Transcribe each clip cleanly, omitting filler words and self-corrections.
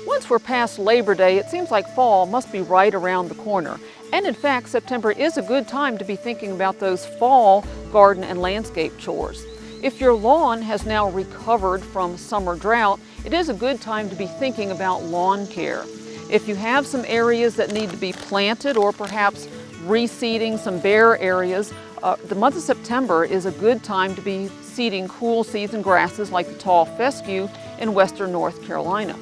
Once we're past Labor Day, it seems like fall must be right around the corner. And in fact, September is a good time to be thinking about those fall garden and landscape chores. If your lawn has now recovered from summer drought, it is a good time to be thinking about lawn care. If you have some areas that need to be planted or perhaps reseeding some bare areas, the month of September is a good time to be seeding cool seeds and grasses like the tall fescue in western North Carolina.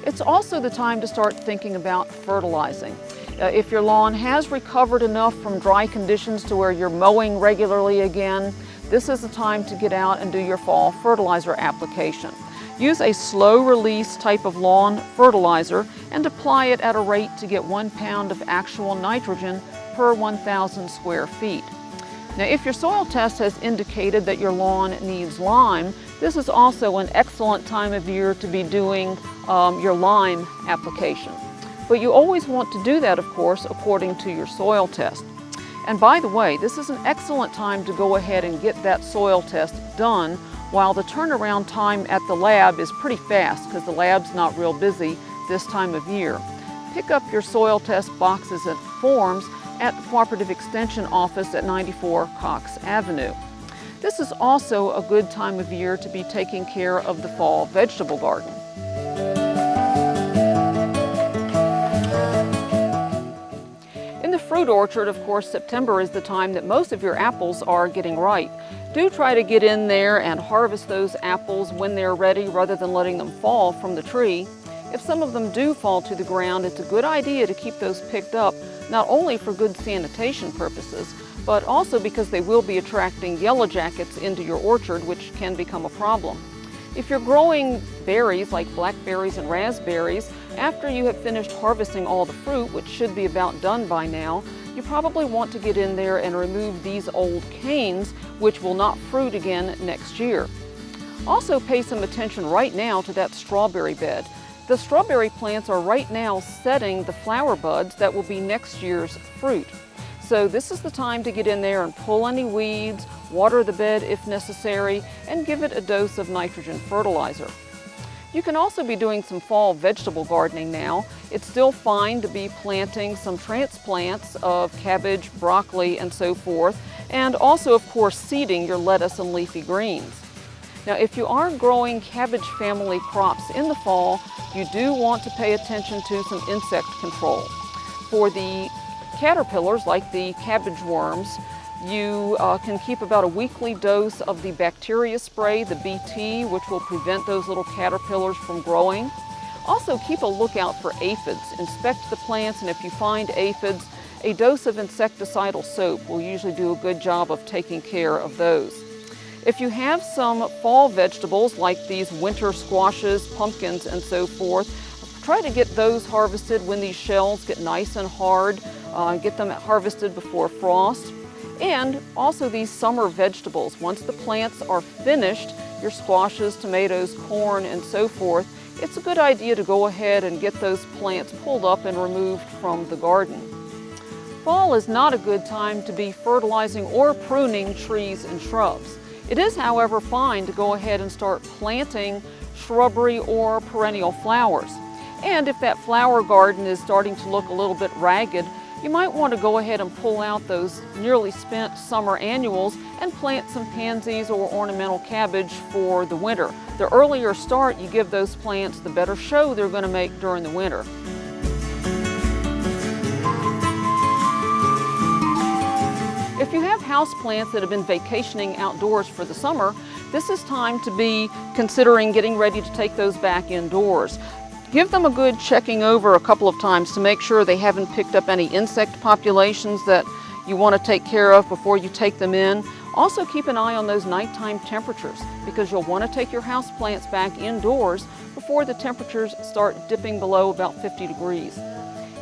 It's also the time to start thinking about fertilizing. If your lawn has recovered enough from dry conditions to where you're mowing regularly again, this is the time to get out and do your fall fertilizer application. Use a slow release type of lawn fertilizer and apply it at a rate to get 1 pound of actual nitrogen per 1,000 square feet. Now, if your soil test has indicated that your lawn needs lime, this is also an excellent time of year to be doing your lime application. But you always want to do that, of course, according to your soil test. And by the way, this is an excellent time to go ahead and get that soil test done while the turnaround time at the lab is pretty fast because the lab's not real busy this time of year. Pick up your soil test boxes and forms at the Cooperative Extension office at 94 Cox Avenue. This is also a good time of year to be taking care of the fall vegetable garden. In the fruit orchard, of course, September is the time that most of your apples are getting ripe. Do try to get in there and harvest those apples when they're ready rather than letting them fall from the tree. If some of them do fall to the ground, it's a good idea to keep those picked up, not only for good sanitation purposes, but also because they will be attracting yellow jackets into your orchard, which can become a problem. If you're growing berries like blackberries and raspberries, after you have finished harvesting all the fruit, which should be about done by now, you probably want to get in there and remove these old canes, which will not fruit again next year. Also pay some attention right now to that strawberry bed. The strawberry plants are right now setting the flower buds that will be next year's fruit. So this is the time to get in there and pull any weeds, water the bed if necessary, and give it a dose of nitrogen fertilizer. You can also be doing some fall vegetable gardening now. It's still fine to be planting some transplants of cabbage, broccoli, and so forth, and also, of course, seeding your lettuce and leafy greens. Now, if you are growing cabbage family crops in the fall, you do want to pay attention to some insect control. For the caterpillars, like the cabbage worms, you can keep about a weekly dose of the bacteria spray, the BT, which will prevent those little caterpillars from growing. Also, keep a lookout for aphids. Inspect the plants, and if you find aphids, a dose of insecticidal soap will usually do a good job of taking care of those. If you have some fall vegetables like these winter squashes, pumpkins, and so forth, try to get those harvested when these shells get nice and hard. Get them harvested before frost. And also these summer vegetables. Once the plants are finished, your squashes, tomatoes, corn, and so forth, it's a good idea to go ahead and get those plants pulled up and removed from the garden. Fall is not a good time to be fertilizing or pruning trees and shrubs. It is, however, fine to go ahead and start planting shrubbery or perennial flowers. And if that flower garden is starting to look a little bit ragged, you might want to go ahead and pull out those nearly spent summer annuals and plant some pansies or ornamental cabbage for the winter. The earlier start you give those plants, the better show they're going to make during the winter. If you have houseplants that have been vacationing outdoors for the summer, this is time to be considering getting ready to take those back indoors. Give them a good checking over a couple of times to make sure they haven't picked up any insect populations that you want to take care of before you take them in. Also keep an eye on those nighttime temperatures because you'll want to take your houseplants back indoors before the temperatures start dipping below about 50 degrees.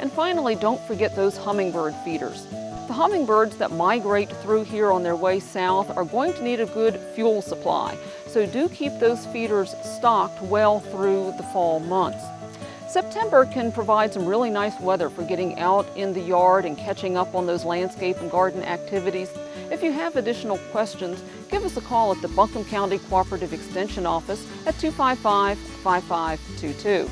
And finally, don't forget those hummingbird feeders. The hummingbirds that migrate through here on their way south are going to need a good fuel supply, so do keep those feeders stocked well through the fall months. September can provide some really nice weather for getting out in the yard and catching up on those landscape and garden activities. If you have additional questions, give us a call at the Buncombe County Cooperative Extension Office at 255-5522.